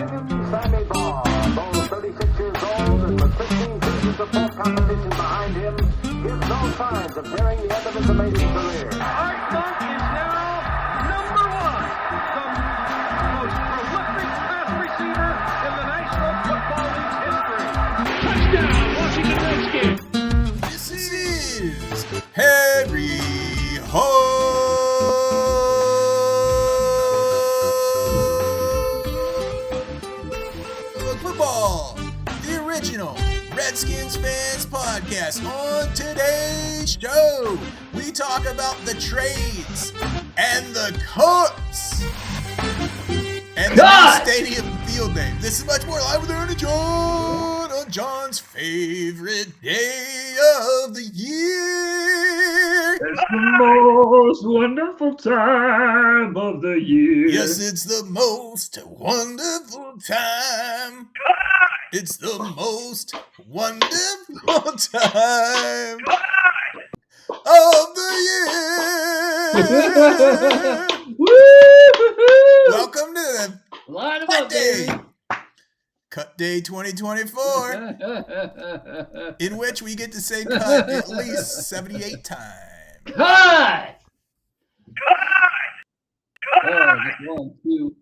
brilliant Sammy Baugh, though 36 years old and with 15 seasons of full competition behind him, gives no signs of nearing the end of his amazing career. Art Monk is now number one, the most prolific pass receiver in the National Football League's history. Touchdown, Washington Redskins. This is Harry Football, the original Redskins Fans podcast. On today's show, we talk about the trades and the cuts and the new stadium field name. This is much more live with Aaron and John on John's favorite day of the year. It's the most wonderful time of the year. Yes, it's the most wonderful time. It's the most wonderful time of the year. Welcome to the Line 'em Cut up, Day. baby. Cut Day 2024, in which we get to say cut at least 78 times. Cut! Oh, just 1, 2.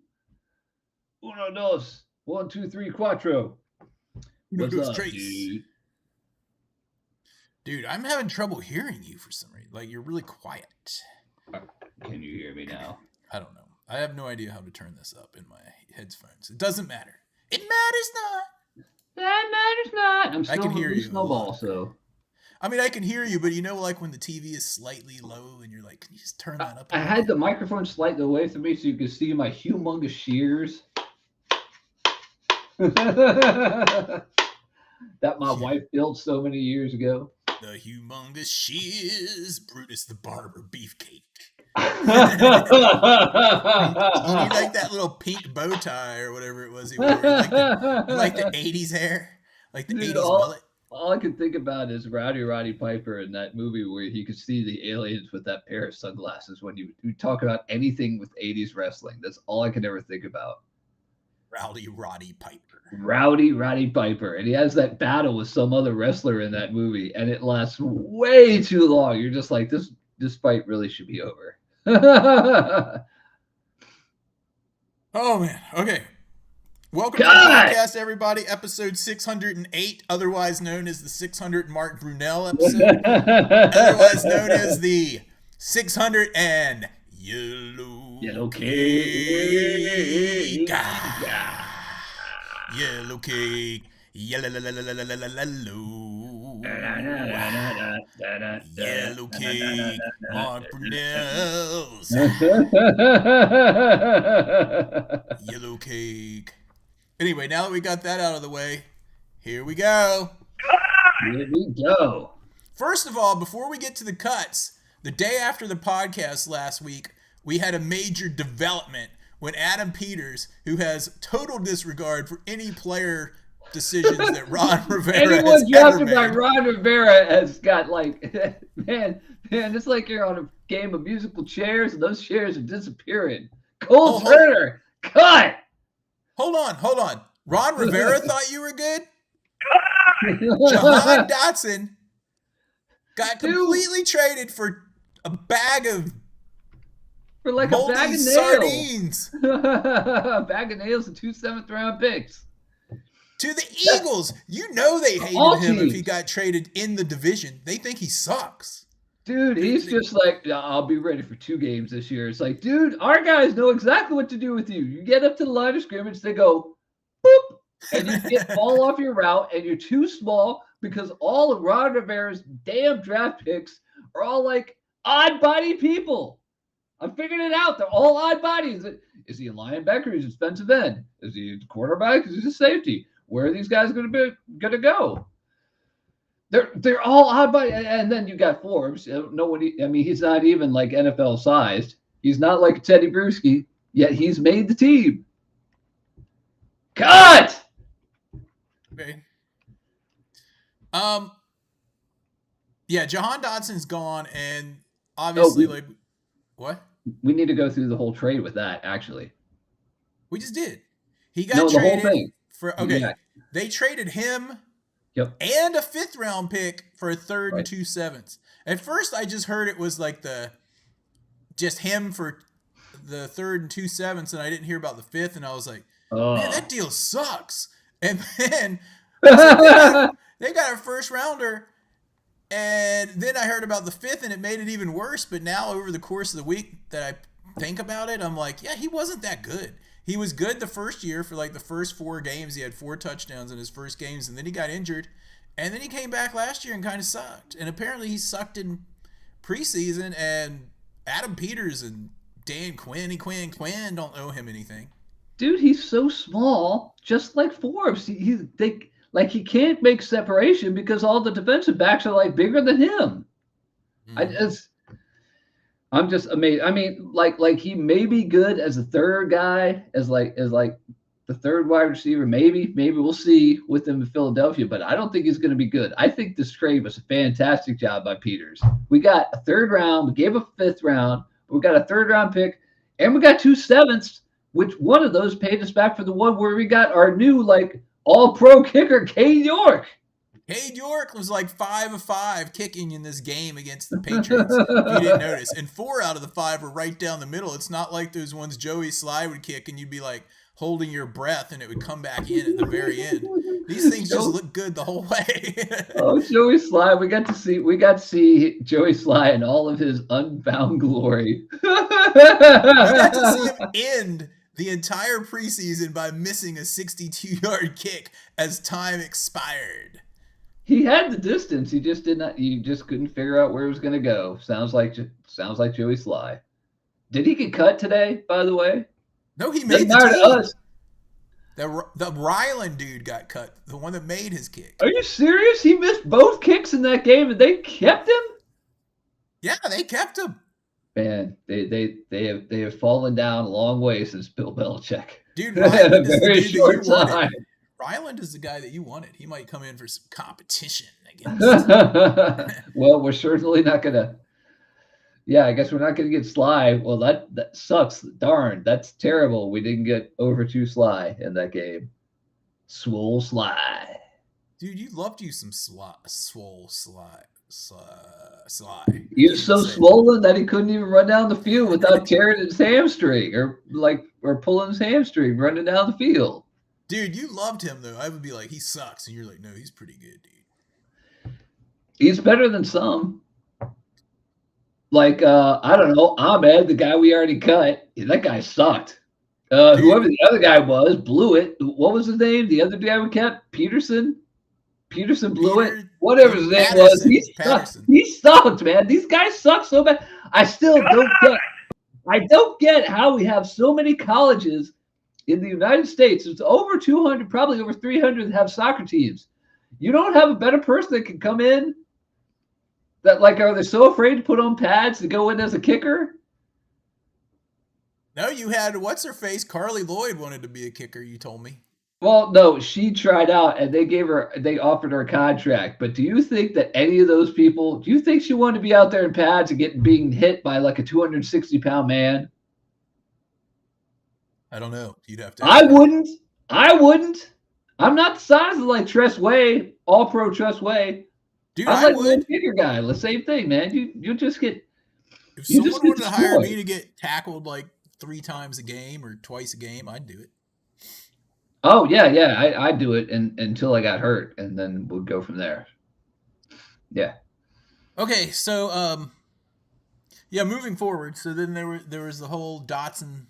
Uno, dos. 1, 2, 3, cuatro. What's Those up, traits. Dude, I'm having trouble hearing you for some reason. Like, you're really quiet. Can you hear me now? I don't know. I have no idea how to turn this up in my headphones. It doesn't matter. It matters not. That matters not. I'm still I can hear you. Snowball, so. I mean, I can hear you, but you know, like when the TV is slightly low and you're like, can you just turn that up? I had the microphone slightly away from me so you could see my humongous shears. That my wife built so many years ago. The humongous shears, Brutus the Barber beefcake. You need like that little pink bow tie or whatever it was he wore. Like the 80s hair. Like the 80s mullet. All I could think about is Roddy Piper in that movie where he could see the aliens with that pair of sunglasses when you talk about anything with 80s wrestling. That's all I could ever think about. Roddy Piper. Roddy Piper. And he has that battle with some other wrestler in that movie, and it lasts way too long. You're just like, this fight really should be over. Oh, man. Okay. Welcome to the podcast, everybody. Episode 608, otherwise known as the 600 Mark Brunel episode. Otherwise known as the 600 and Yellow Cake. Yellow Cake. Yellow Cake. Mark Brunel's. Yellow Cake. Anyway, now that we got that out of the way, here we go. Here we go. First of all, before we get to the cuts, the day after the podcast last week, we had a major development when Adam Peters, who has total disregard for any player decisions that Ron Rivera Anyone has drafted ever by made. Ron Rivera has got like, man, it's like you're on a game of musical chairs and those chairs are disappearing. Cole Turner, cut! Hold on. Ron Rivera thought you were good? Jahan Dotson got completely traded for a bag of For like moldy a bag of sardines nails. A bag of nails and 2 7th-round picks. to the Eagles. You know they All hated him if teams. he got traded in the division. They think he sucks. Dude, he's just like, I'll be ready for 2 games this year. It's like, dude, our guys know exactly what to do with you. You get up to the line of scrimmage, they go, boop, and you fall off your route, and you're too small because all of Ron Rivera's damn draft picks are all like odd body people. I figured it out. They're all odd bodies. Is he a linebacker? Is he a defensive end? Is he a quarterback? Is he a safety? Where are these guys going to go? They're all odd body, and then you got Forbes. He's not even like NFL sized. He's not like Teddy Bruschi, yet he's made the team. Cut. Okay. Yeah, Jahan Dotson's gone, and obviously, what? We need to go through the whole trade with that. Actually, We just did. He got No, the whole traded thing. for okay. Yeah. They traded him Yep. and a 5th round pick for a third and Right. 2 sevenths. At first, I just heard it was like just him for the 3rd and 2 sevenths, and I didn't hear about the 5th, and I was like, man, that deal sucks. And then I was like, they got a 1st rounder, and then I heard about the 5th, and it made it even worse. But now, over the course of the week that I think about it, I'm like, yeah, he wasn't that good. He was good the first year for like the first 4 games. He had 4 touchdowns in his first games, and then he got injured. And then he came back last year and kind of sucked. And apparently he sucked in preseason, and Adam Peters and Dan Quinn don't owe him anything. Dude, he's so small, just like Forbes. He can't make separation because all the defensive backs are like bigger than him. I'm just amazed. I mean, like he may be good as a third guy, as like the third wide receiver. Maybe we'll see with him in Philadelphia, but I don't think he's going to be good. I think this trade was a fantastic job by Peters. We got a 3rd round, we gave a 5th round, we got a 3rd round pick, and we got 2 sevenths, which one of those paid us back for the one where we got our new like all-pro kicker, Cade York. Cade York was like 5 of 5 kicking in this game against the Patriots, if you didn't notice. And 4 out of the 5 were right down the middle. It's not like those ones Joey Sly would kick and you'd be like holding your breath and it would come back in at the very end. These things just look good the whole way. Oh, Joey Sly. We got to see Joey Sly in all of his unbound glory. We got to see him end the entire preseason by missing a 62-yard kick as time expired. He had the distance. He just did not. You just couldn't figure out where it was going to go. Sounds like Joey Sly. Did he get cut today? By the way, no. He made the team. Us. The Ryland dude got cut. The one that made his kick. Are you serious? He missed both kicks in that game, and they kept him. Yeah, they kept him. Man, they have fallen down a long way since Bill Belichick. Dude, Ryland is Very the dude short that you wanted. time. Ryland is the guy that you wanted. He might come in for some competition against. Well, we're certainly not gonna. Yeah, I guess we're not gonna get Sly. Well, that sucks. Darn, that's terrible. We didn't get over 2 Sly in that game. Swole Sly. Dude, you loved you some swole Sly. He was so swollen that he couldn't even run down the field without tearing his hamstring or pulling his hamstring running down the field. Dude, you loved him, though. I would be like, he sucks. And you're like, no, he's pretty good, dude. He's better than some. Like, I don't know, Ahmed, the guy we already cut, that guy sucked. Whoever the other guy was, blew it. What was his name? The other guy we kept? Peterson blew it. Whatever his name was. He sucked, man. These guys suck so bad. I don't get how we have so many colleges in the United States. It's over 200, probably over 300 that have soccer teams. You don't have a better person that can come in that, like, are they so afraid to put on pads to go in as a kicker? No, you had, what's her face? Carly Lloyd wanted to be a kicker, you told me. Well, no, she tried out and they offered her a contract. But do you think that any of those people, do you think she wanted to be out there in pads and being hit by like a 260-pound man? I don't know. You'd have to. I wouldn't. I'm not the size of like Tress Way, all-pro Tress Way. Dude, I'm like a bigger guy. The same thing, man. You just get. If someone wanted to hire me to get tackled like 3 times a game or twice a game, I'd do it. Oh yeah, I'd do it until I got hurt, and then we'd go from there. Yeah. Okay, so moving forward. So then there was the whole Dotson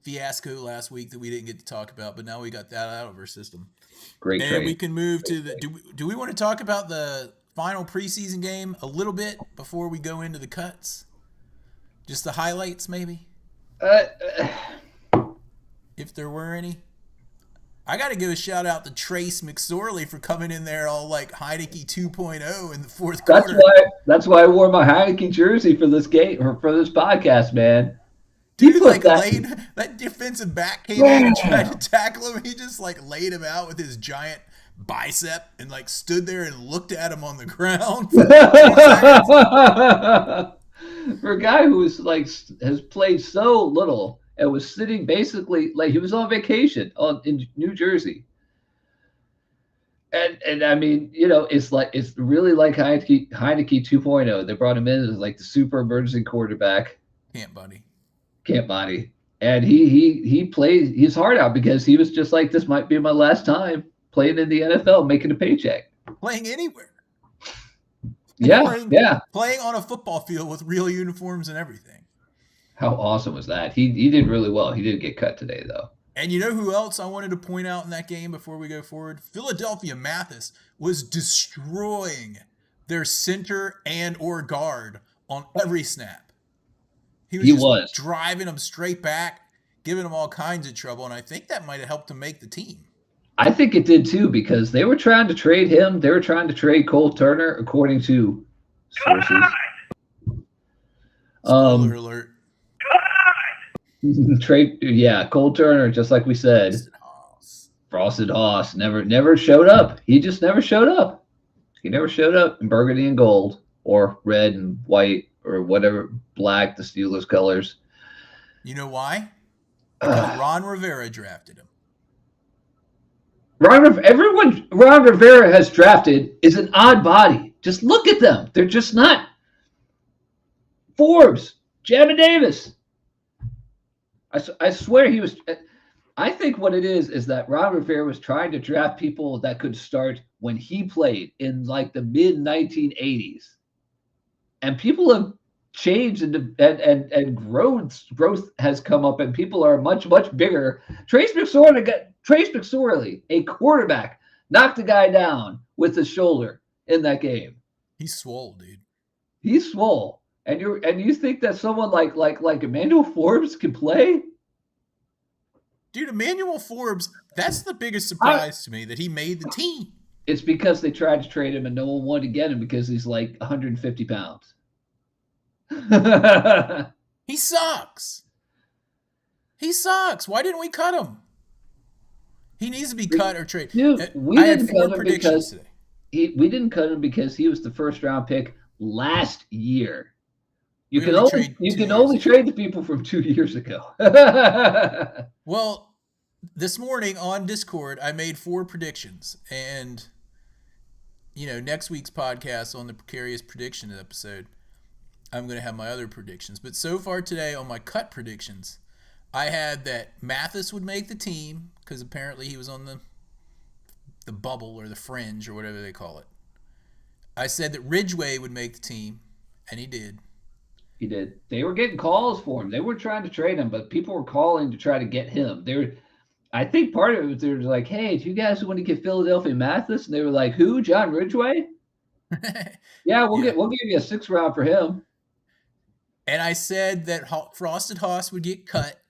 fiasco last week that we didn't get to talk about, but now we got that out of our system. Great and trade. We can move to the. Do we want to talk about the final preseason game a little bit before we go into the cuts? Just the highlights, maybe. If there were any. I got to give a shout out to Trace McSorley for coming in there all like Heineke 2.0 in the fourth quarter. That's why I wore my Heineke jersey for this game or for this podcast, man. Dude, that defensive back came in and tried to tackle him. He just like laid him out with his giant bicep and like stood there and looked at him on the ground. For a guy who is like has played so little, and was sitting basically like he was on vacation in New Jersey. And I mean, it's really like Heineke 2.0. They brought him in as like the super emergency quarterback, Camp buddy. and he played his heart out because he was just like, this might be my last time playing in the NFL, making a paycheck, Playing anywhere. Playing on a football field with real uniforms and everything. How awesome was that? He did really well. He didn't get cut today though. And you know who else I wanted to point out in that game before we go forward? Philadelphia Mathis was destroying their center and or guard on every snap. He was driving them straight back, giving them all kinds of trouble, and I think that might have helped him make the team. I think it did too, because they were trying to trade him. They were trying to trade Cole Turner, according to sources. Spoiler alert. Cole Turner, just like we said. Frosted Hoss never showed up. He just never showed up. He never showed up in burgundy and gold, or red and white, or whatever, black, the Steelers colors. You know why? Because Ron Rivera drafted him. Everyone Ron Rivera has drafted is an odd body. Just look at them. They're just not. Forbes, Jammin Davis. I swear he was. I think what it is that Ron Rivera was trying to draft people that could start when he played in like the mid 1980s, and people have changed and growth has come up, and people are much bigger. Trace McSorley, a quarterback, knocked a guy down with his shoulder in that game. He's swole, dude. He's swole. And you think that someone like Emmanuel Forbes can play? Dude, Emmanuel Forbes, that's the biggest surprise to me, that he made the team. It's because they tried to trade him and no one wanted to get him because he's like 150 pounds. He sucks. Why didn't we cut him? He needs to be cut or traded. Dude, we didn't cut him because he was the first round pick last year. You can only trade the people from 2 years ago. Well, this morning on Discord, I made 4 predictions, and next week's podcast on the Precarious Prediction episode, I'm going to have my other predictions. But so far today on my cut predictions, I had that Mathis would make the team because apparently he was on the bubble or the fringe or whatever they call it. I said that Ridgeway would make the team, and he did. He did. They were getting calls for him. They were trying to trade him, but people were calling to try to get him. I think part of it was they were like, hey, do you guys want to get Philadelphia Mathis? And they were like, who? John Ridgeway? Yeah, we'll give you a 6th round for him. And I said that Frosted Hoss would get cut,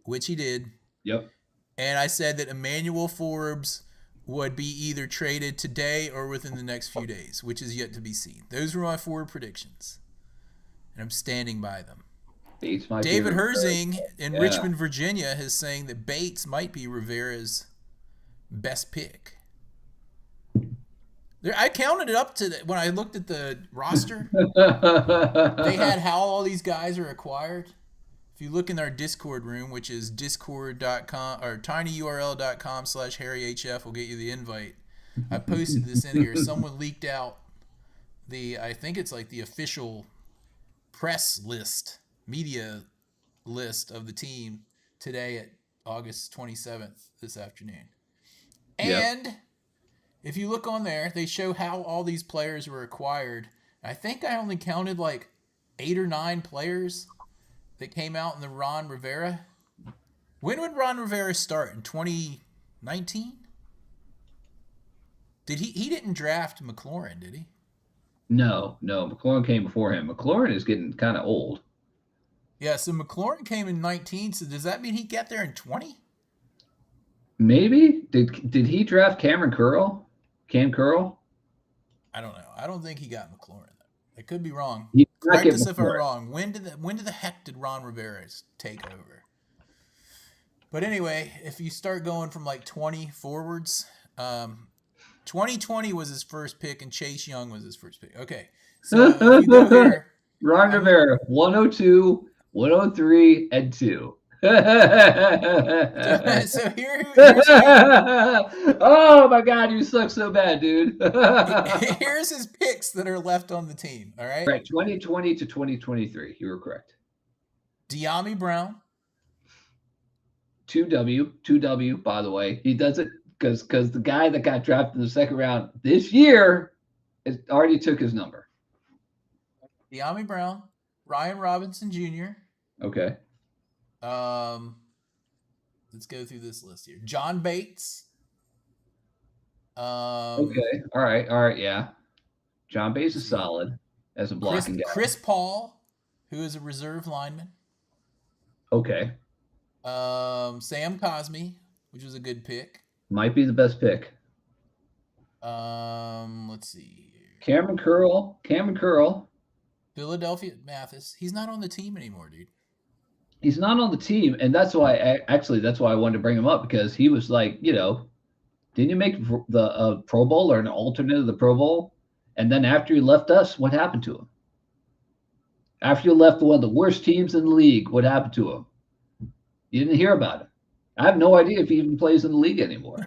which he did. Yep. And I said that Emmanuel Forbes would be either traded today or within the next few days, which is yet to be seen. Those were my 4 predictions. And I'm standing by them. David Herzing in Richmond, Virginia, is saying that Bates might be Rivera's best pick. I counted it up to when I looked at the roster. They had how all these guys are acquired. If you look in our Discord room, which is discord.com or tinyurl.com/HarryHF will get you the invite. I posted this in here. Someone leaked out I think it's like the official press list, media list of the team today at August 27th this afternoon. And if you look on there, they show how all these players were acquired. I think I only counted like 8 or 9 players that came out in the Ron Rivera. When would Ron Rivera start? In 2019? He didn't draft McLaurin, did he? No. McLaurin came before him. McLaurin is getting kind of old. Yeah, so McLaurin came in 19, so does that mean he got there in 20? Maybe. Did he draft Cam Curl? I don't know. I don't think he got McLaurin. I could be wrong. Correct us if I'm wrong. When the heck did Ron Rivera take over? But anyway, if you start going from like 20 forwards, 2020 was his first pick, and Chase Young was his first pick. Okay. So if you go here, Ron Rivera, 102, 103, and 2. So here's Oh my God, you suck so bad, dude. here's his picks that are left on the team. All right. Right, 2020 to 2023. You were correct. De'Ami Brown. 2W, by the way. He does it because the guy that got drafted in the second round this year already took his number. De'Ami Brown. Ryan Robinson Jr. Okay. Let's go through this list here. John Bates. Okay. All right. Yeah. John Bates is solid as a blocking guy. Chris Paul, who is a reserve lineman. Okay. Sam Cosmi, which was a good pick. Might be the best pick. Let's see here. Cameron Curl. Philadelphia Mathis. He's not on the team anymore, dude. He's not on the team, and that's why I wanted to bring him up, because he was like, didn't you make the Pro Bowl or an alternate of the Pro Bowl? And then after he left us, what happened to him? After you left one of the worst teams in the league, what happened to him? You didn't hear about him. I have no idea if he even plays in the league anymore.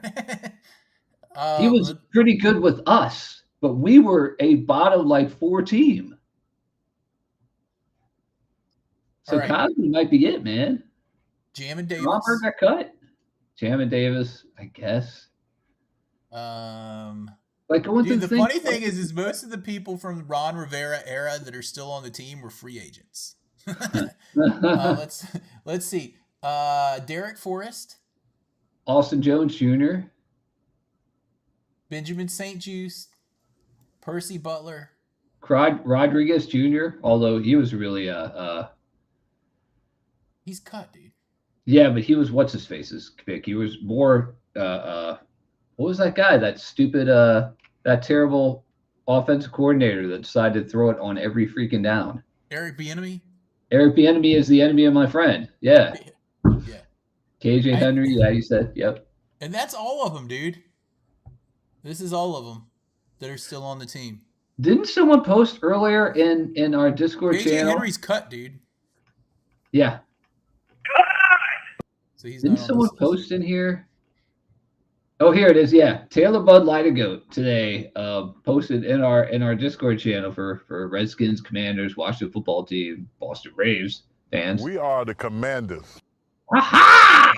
He was pretty good with us, but we were a bottom 4 team. So right. Cosby might be it, man. Jamin Davis. Robert got cut. Jamin Davis, I guess. The the funny thing is most of the people from the Ron Rivera era that are still on the team were free agents. Let's see. Derek Forrest. Austin Jones Jr. Benjamin St. Juste. Percy Butler. Rodriguez Jr., although he was really he's cut, dude. Yeah, but he was what's-his-face's pick. He was more what was that guy? That stupid that terrible offensive coordinator that decided to throw it on every freaking down. Eric Bieniemy? Eric Bieniemy is the enemy of my friend. Yeah. Yeah. KJ Henry, yeah, you said, yep. And that's all of them, dude. This is all of them that are still on the team. Didn't someone post earlier in our Discord KJ channel? Henry's cut, dude. Yeah. So he's Didn't someone post in here? Oh, here it is. Yeah, Taylor Bud Lightagoat today posted in our Discord channel for Redskins, Commanders, Washington Football Team, Boston Braves fans. We are the Commanders. Aha!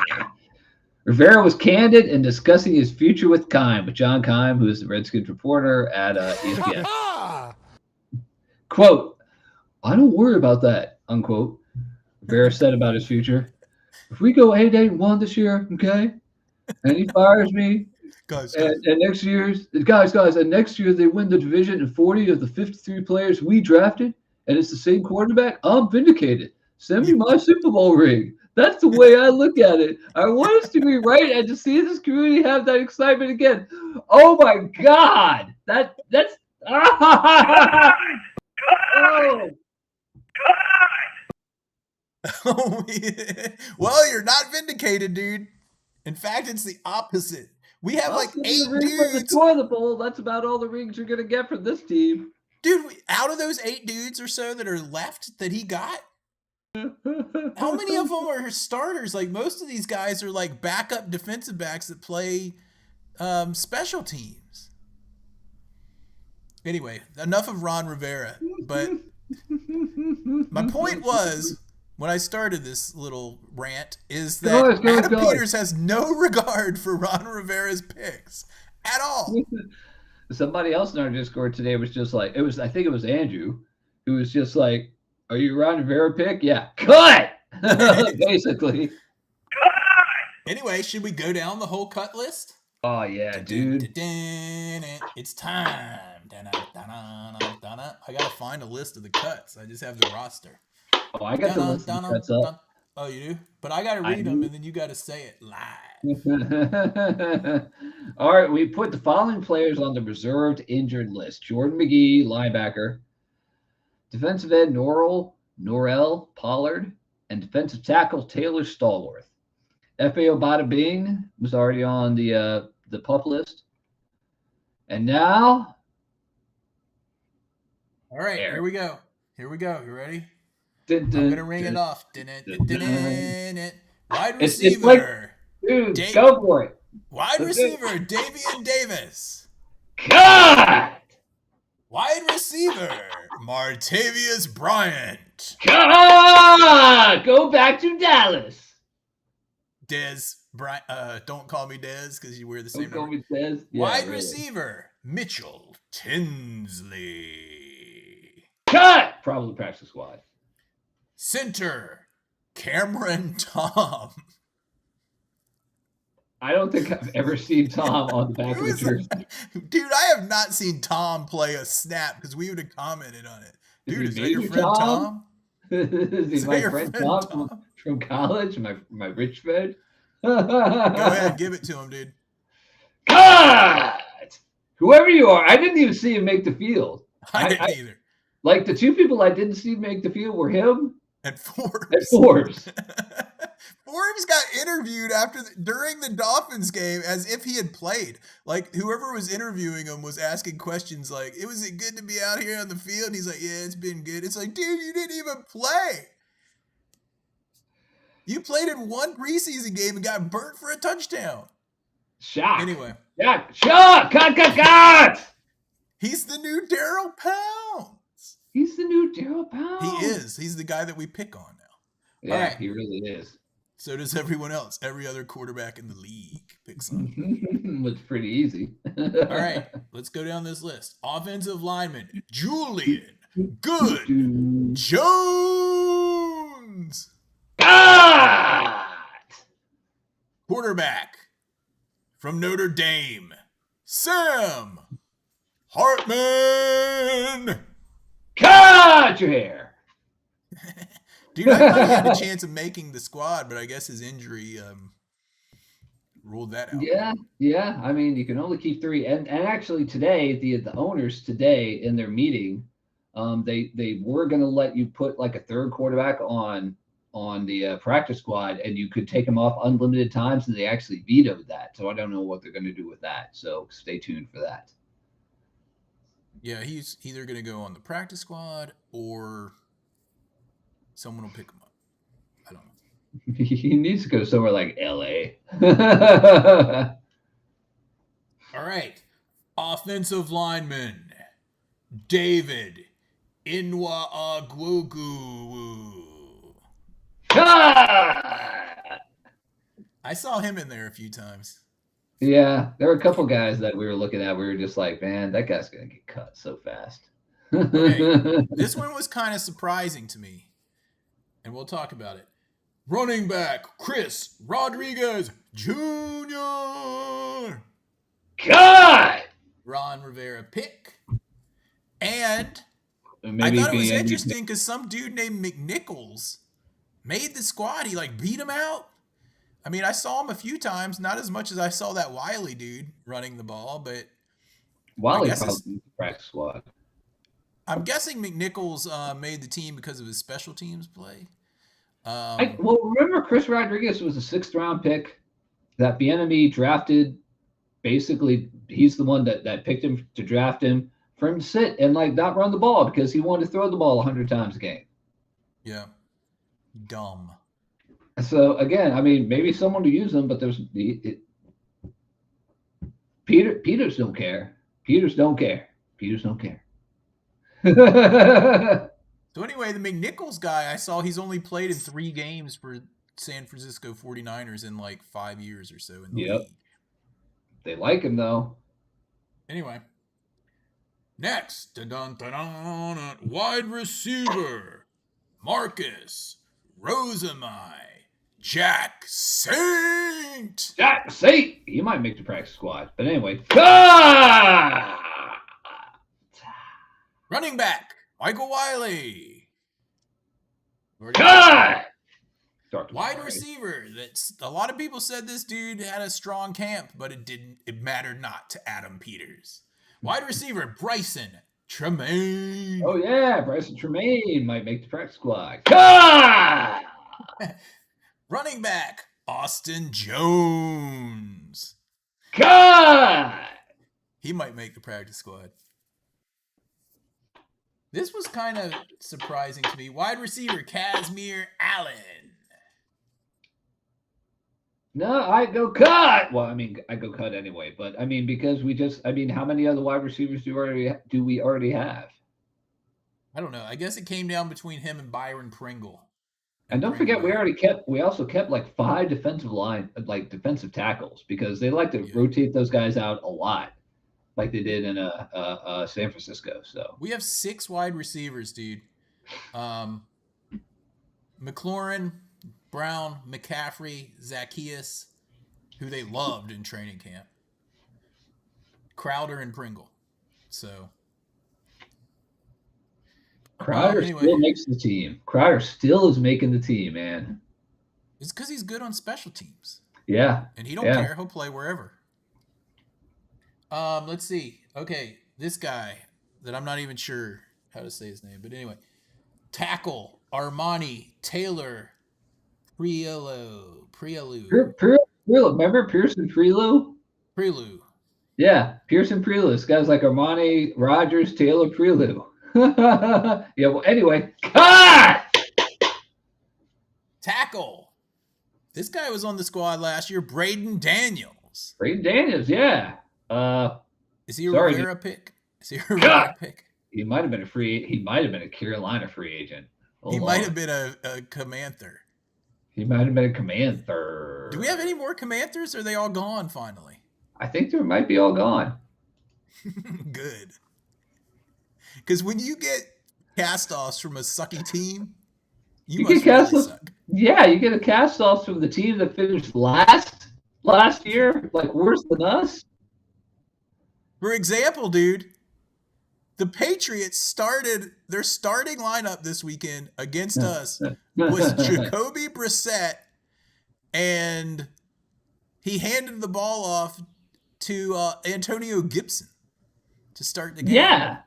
Rivera was candid in discussing his future with Keim, with John Keim, who is the Redskins reporter at ESPN. Quote, "I don't worry about that," unquote. Rivera said about his future. "If we go 8-1 this year, okay, and he fires me, and next year's guys, and next year they win the division and 40 of the 53 players we drafted, and it's the same quarterback, I'm vindicated. Send me my Super Bowl ring." That's the way I look at it. I want us to be right and to see this community have that excitement again. Oh my God, that's oh. Well, you're not vindicated, dude. In fact, it's the opposite. We have 8 dudes. The toilet bowl. That's about all the rings you're gonna get from this team, dude. Out of those 8 dudes or so that are left that he got, how many of them are starters? Most of these guys are backup defensive backs that play special teams. Anyway, enough of Ron Rivera. But my point was, when I started this little rant, is that Adam Peters has no regard for Ron Rivera's picks at all. Somebody else in our Discord today was just I think it was Andrew, who was just like, "Are you Ron Rivera pick?" Yeah. Cut! Basically. Anyway, should we go down the whole cut list? Oh, yeah, dude. It's time. I got to find a list of the cuts. I just have the roster. Oh, I got the list of cuts up. Oh, you do? But I got to read them, and then you got to say it live. All right, we put the following players on the reserved injured list. Jordan McGee, linebacker. Defensive end Norrell Pollard, and defensive tackle Taylor Stallworth. F.A. Bada Bing was already on the PUP list. And now, all right, Eric. Here we go. You ready? Dun, dun, I'm gonna ring it off. Wide It's like, receiver. dude, go for it. Wide receiver, Davian Davis. Cut! Wide receiver, Martavius Bryant. Cut! Go back to Dallas. Dez Bryant. Don't call me Dez because you wear the same Don't call number. me Dez. Yeah, Wide really. receiver, Mitchell Tinsley. Cut! Probably practice squad. Center, Cameron Tom. I don't think I've ever seen Tom on the back of the jersey. Dude, I have not seen Tom play a snap because we would have commented on it. Dude, is that your friend Tom? Is he my friend Tom from college? My rich friend? Go ahead, give it to him, dude. Cut! Whoever you are, I didn't even see him make the field. I didn't either. Like the two people I didn't see make the field were him and Forbes. Forbes got interviewed during the Dolphins game as if he had played. Like whoever was interviewing him was asking questions like, was it good to be out here on the field? And he's like, yeah, it's been good. It's like, dude, you didn't even play. You played in one preseason game and got burnt for a touchdown. Shock. Anyway. Shock. Cut. He's the new Darryl Pounds. He's the new Darryl Pounds. He is. He's the guy that we pick on now. Yeah, all right. He really is. So does everyone else. Every other quarterback in the league picks on him. It's pretty easy. All right, let's go down this list. Offensive lineman, Julian Good Jones. God! Quarterback from Notre Dame, Sam Hartman. Cut your hair. Dude, I thought he had a chance of making the squad, but I guess his injury ruled that out. Yeah. I mean, you can only keep 3. And actually today, the owners today in their meeting, they were going to let you put like a third quarterback on the practice squad, and you could take him off unlimited times, and they actually vetoed that. So I don't know what they're going to do with that. So stay tuned for that. Yeah, he's either going to go on the practice squad or someone will pick him up. I don't know. He needs to go somewhere like LA. All right. Offensive lineman, David Inwa-Agwogu. I saw him in there a few times. Yeah, there were a couple guys that we were looking at. We were just like, man, that guy's going to get cut so fast. Okay. This one was kind of surprising to me. And we'll talk about it. Running back, Chris Rodriguez Jr. God! Ron Rivera pick. And maybe I thought it was interesting because some dude named McNichols made the squad. He beat him out. I mean, I saw him a few times, not as much as I saw that Wiley dude running the ball, but Wiley probably the practice squad. I'm guessing McNichols made the team because of his special teams play. Remember Chris Rodriguez was a 6th round pick that Bieniemy drafted. Basically, he's the one that picked him to draft him for him to sit and not run the ball because he wanted to throw the ball 100 times a game. Yeah. Dumb. So again, I mean, maybe someone to use them, but Peters don't care. Peters don't care. So anyway, the McNichols guy, I saw he's only played in 3 games for San Francisco 49ers in 5 years or so in the league. They like him though. Anyway. Next, wide receiver, Marcus Rosamai, Jack Saint. He might make the practice squad. But anyway. God! Running back, Michael Wiley. God! Wide receiver. That's a lot of people said this dude had a strong camp, but it mattered not to Adam Peters. Wide receiver, Bryson Tremaine. Oh yeah, Bryson Tremaine might make the practice squad. God! Running back, Austin Jones. God! He might make the practice squad. This was kind of surprising to me. Wide receiver, Casimir Allen. No, I go cut. Well, I mean, I go cut anyway, but I mean, because how many other wide receivers do we already have? I don't know. I guess it came down between him and Byron Pringle. And don't forget, we also kept like 5 defensive tackles because they like to rotate those guys out a lot, like they did in San Francisco. So we have 6 wide receivers, dude. McLaurin, Brown, McCaffrey, Zacchaeus, who they loved in training camp, Crowder, and Pringle. So Crowder still makes the team. Crowder still is making the team, man. It's because he's good on special teams. Yeah. And he don't care. He'll play wherever. Let's see. Okay, this guy that I'm not even sure how to say his name, but anyway. Tackle, Armani, Taylor, Prelu. Remember Pearson Prelu? Prelu. Yeah, Pearson Prelu. This guy's like Armani, Rogers, Taylor, Prelu. Yeah, well, anyway. God! Tackle. This guy was on the squad last year, Braden Daniels. Braden Daniels, yeah. Is he a Rivera pick? Is he a Rivera pick? He might have been He might have been a Carolina free agent. He might have been a Comanther. He might have been a Comanther. Do we have any more Comanthers, or are they all gone finally? I think they might be all gone. Good. Because when you get cast-offs from a sucky team, you must really suck. Yeah, you get a cast-offs from the team that finished last year, like worse than us. For example, dude, the Patriots their starting lineup this weekend against us was Jacoby Brissett, and he handed the ball off to Antonio Gibson to start the game. Yeah,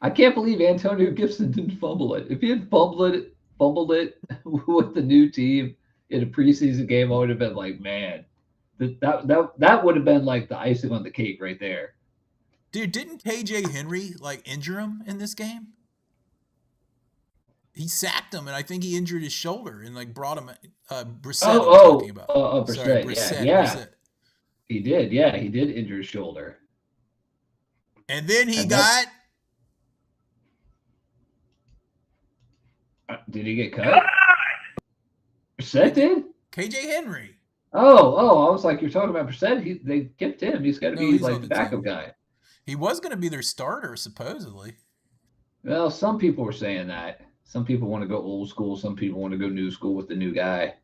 I can't believe Antonio Gibson didn't fumble it. If he had fumbled it with the new team in a preseason game, I would have been like, man, that would have been like the icing on the cake right there. Dude, didn't KJ Henry injure him in this game? He sacked him, and I think he injured his shoulder and brought him. Brissett. Brissett. Brissett. He did. Yeah, he did injure his shoulder. And then he got. Did he get cut? Brissett did. KJ Henry. Oh! I was like, you're talking about Brissett. They kept him. He's got to be like the backup guy. He was going to be their starter, supposedly. Well, some people were saying that. Some people want to go old school. Some people want to go new school with the new guy.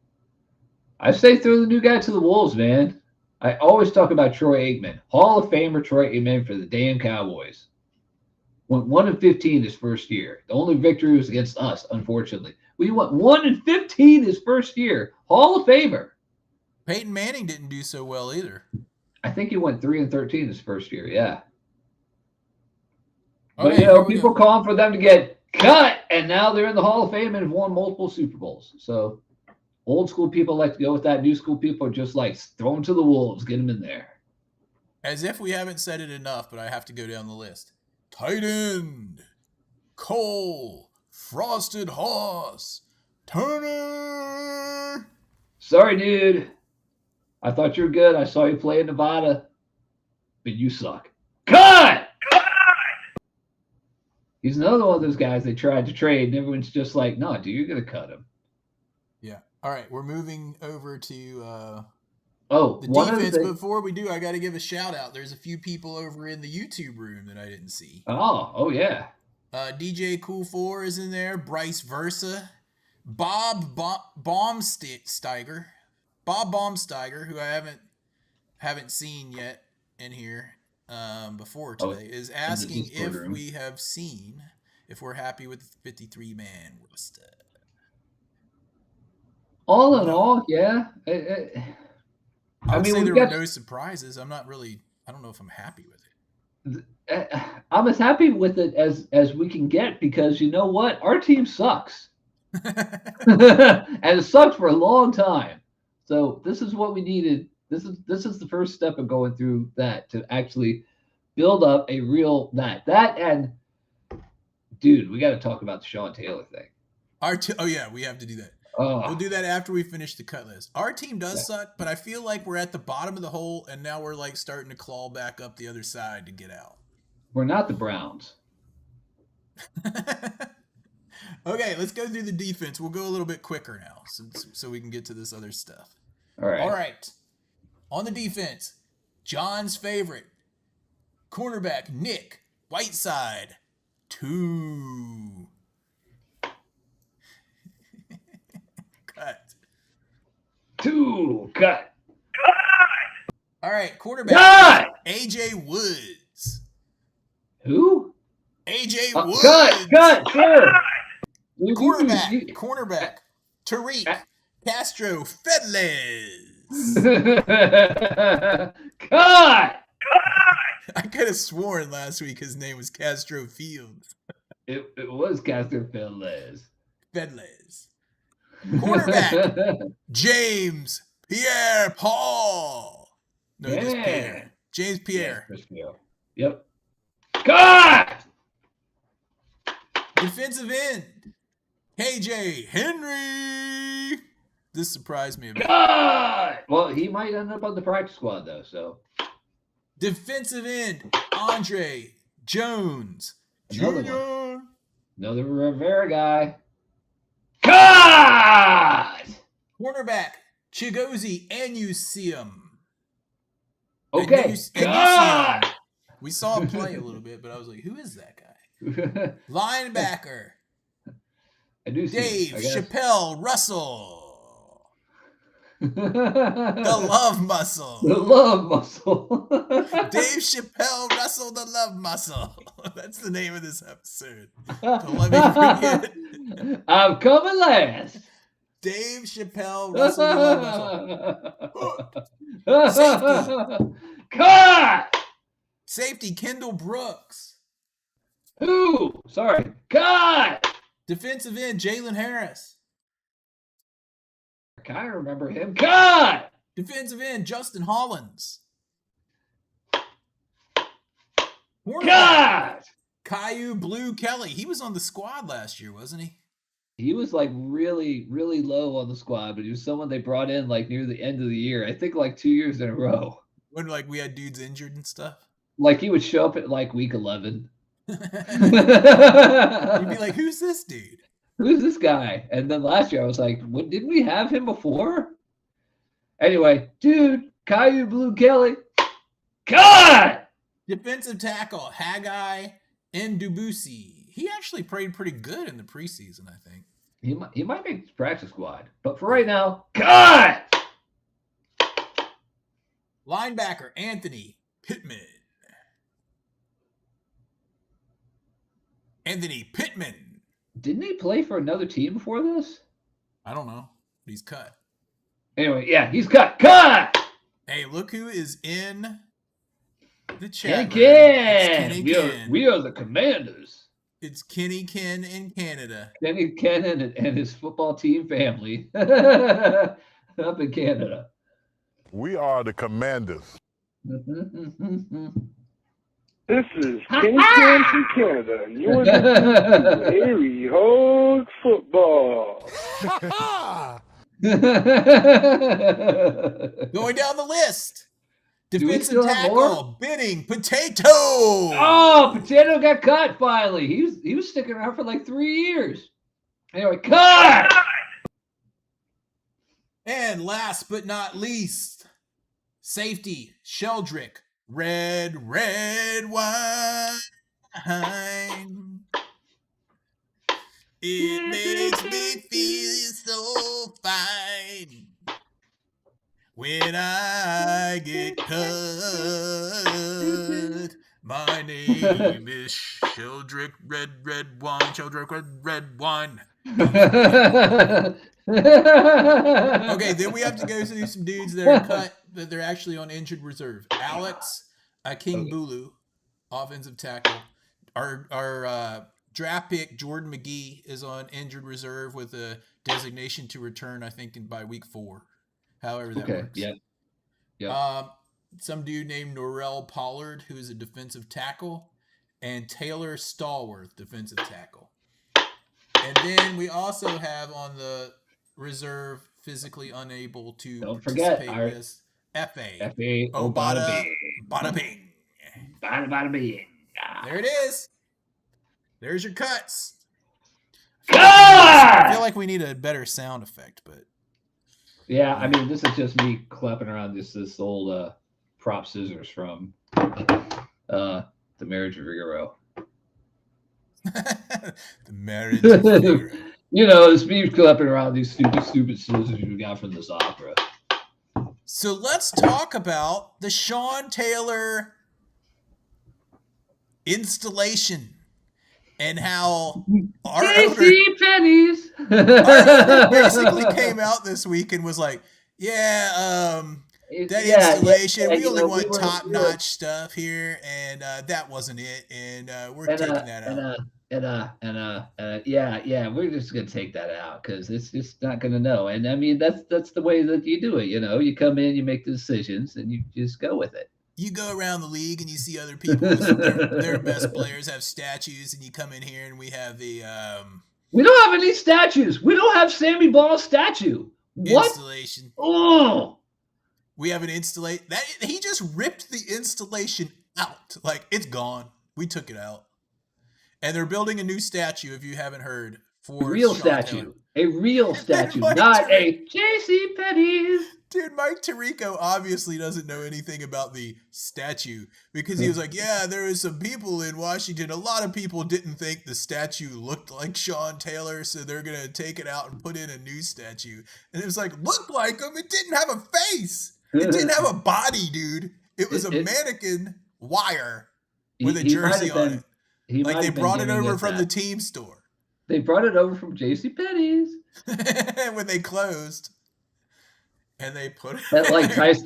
I say throw the new guy to the Wolves, man. I always talk about Troy Aikman. Hall of Famer Troy Aikman for the damn Cowboys. Went 1-15 his first year. The only victory was against us, unfortunately. We went 1-15 his first year. Hall of Famer. Peyton Manning didn't do so well either. I think he went 3-13 his first year, yeah. But, people calling for them to get cut, and now they're in the Hall of Fame and have won multiple Super Bowls. So old school people like to go with that. New school people are just like, throw them to the Wolves, get them in there. As if we haven't said it enough, but I have to go down the list. Tight end, Cole, Frosted Hoss, Turner. Sorry, dude. I thought you were good. I saw you play in Nevada, but you suck. Cut! He's another one of those guys they tried to trade, and everyone's just like, no, dude, you're going to cut him. Yeah. All right, we're moving over to the defense. Before we do, I got to give a shout-out. There's a few people over in the YouTube room that I didn't see. Oh yeah. DJ Cool 4 is in there. Bryce Versa. Bob Baumsteiger. Bob Baumsteiger, who I haven't seen yet in here. Before today, is asking if we have seen if we're happy with the 53-man roster. All in all, yeah. I would say there were no surprises. I don't know if I'm happy with it. I'm as happy with it as we can get because you know what? Our team sucks. And it sucked for a long time. So this is what we needed. This is the first step of going through that to actually build up a real that and dude, we got to talk about the Sean Taylor thing. Oh yeah, we have to do that. We'll do that after we finish the cut list. Our team does suck, but I feel like we're at the bottom of the hole, and now we're like starting to claw back up the other side to get out. We're not the Browns. Okay, let's go through the defense. We'll go a little bit quicker now so we can get to this other stuff. All right. On the defense, John's favorite, cornerback Nick Whiteside, 2. Cut. 2. Cut. All right, quarterback AJ Woods. Who? AJ Woods. Cut, sure. Cornerback Tariq Castro Fedles. Cut. I could have sworn last week his name was Castro Fields. It was Castro Fedles. Cornerback James Pierre Paul. No, just Pierre. James Pierre. Yep. Cut. Defensive end KJ Henry. This surprised me a bit. Cut. Well, he might end up on the practice squad though. So. Defensive end Andre Jones Another Jr. one. Another Rivera guy. Cut. Cornerback Chigozie Anusium. Okay. Cut. We saw him play a little bit, but I was like, who is that guy? Linebacker Dave Chappelle Russell. The love muscle. The love muscle. Dave Chappelle Russell, the love muscle. That's the name of this episode. Don't let me forget. I'm coming last. Dave Chappelle Russell, the love muscle. Safety. Cut. Safety Kendall Brooks. Who? Sorry. Cut. Defensive end Jalen Harris. I kind of remember him. Cut. Defensive end Justin Hollins. Cut. Caillou Blue Kelly. He was on the squad last year, wasn't he? He was like really, really low on the squad, but he was someone they brought in like near the end of the year. I think like 2 years in a row. When like we had dudes injured and stuff. Like he would show up at like week 11. You'd be like, who's this dude? Who's this guy? And then last year I was like, what, didn't we have him before? Anyway, dude, Caillou Blue Kelly. Cut! Defensive tackle, Haggai Ndubuisi. He actually played pretty good in the preseason, I think. He might make the practice squad. But for right now, cut! Linebacker, Anthony Pittman. Anthony Pittman. Didn't he play for another team before this? I don't know. But he's cut. Anyway, yeah, he's cut. Cut! Hey, look who is in the chat. Kenny Ken. We are the Commanders. It's Kenny Ken in Canada. Kenny Ken and his football team family up in Canada. We are the Commanders. This is Kenny Ken from Canada. You're listening to Harry Hog Football. Going down the list. Do we Defensive still have tackle, more? Benning Potato. Oh, Potato got cut finally. He was sticking around for like 3 years. Anyway, cut! And last but not least, safety, Sheldrick, red wine. It makes me feel so fine when I get cut. My name is Sheldrick, red wine. Sheldrick, red wine. Okay, then we have to go through some dudes that are cut, that they're actually on injured reserve. Alex King Bulu, offensive tackle. Our draft pick Jordan McGee is on injured reserve with a designation to return, I think, by week 4. However that works. Yeah. Some dude named Norrell Pollard, who is a defensive tackle, and Taylor Stallworth, defensive tackle. And then we also have on the reserve, physically unable to Don't forget participate our with us. FA. FA. Oh, bada bing. Bada bing. There it is. There's your cuts. Ah! I feel like we need a better sound effect, but yeah, I mean, this is just me clapping around this old prop scissors from the Marriage of Figaro. the Marriage of Figaro. You know, it's me clapping around these stupid scissors we got from this opera. So let's talk about the Sean Taylor installation and how our owner pennies basically came out this week and was like, that installation, we only want top-notch stuff here, and that wasn't it, and we're taking that out. We're just gonna take that out because it's just not gonna know. And I mean, that's the way that you do it. You know, you come in, you make the decisions, and you just go with it. You go around the league and you see other people, their best players have statues, and you come in here and we have the we don't have any statues. We don't have Sammy Ball's statue. What? Installation. Oh, we have an installation that he just ripped the installation out. Like, it's gone. We took it out. And they're building a new statue, if you haven't heard, for a real Sean statue. Taylor. A real statue, not a J.C. Penney's. Dude, Mike Tirico obviously doesn't know anything about the statue because he was like, yeah, there was some people in Washington. A lot of people didn't think the statue looked like Sean Taylor, so they're going to take it out and put in a new statue. And it was like, looked like him. It didn't have a face. It didn't have a body, dude. It was a mannequin wire with a jersey on it. Like they brought it over from the team store. They brought it over from J.C. Penney's when they closed. And they put it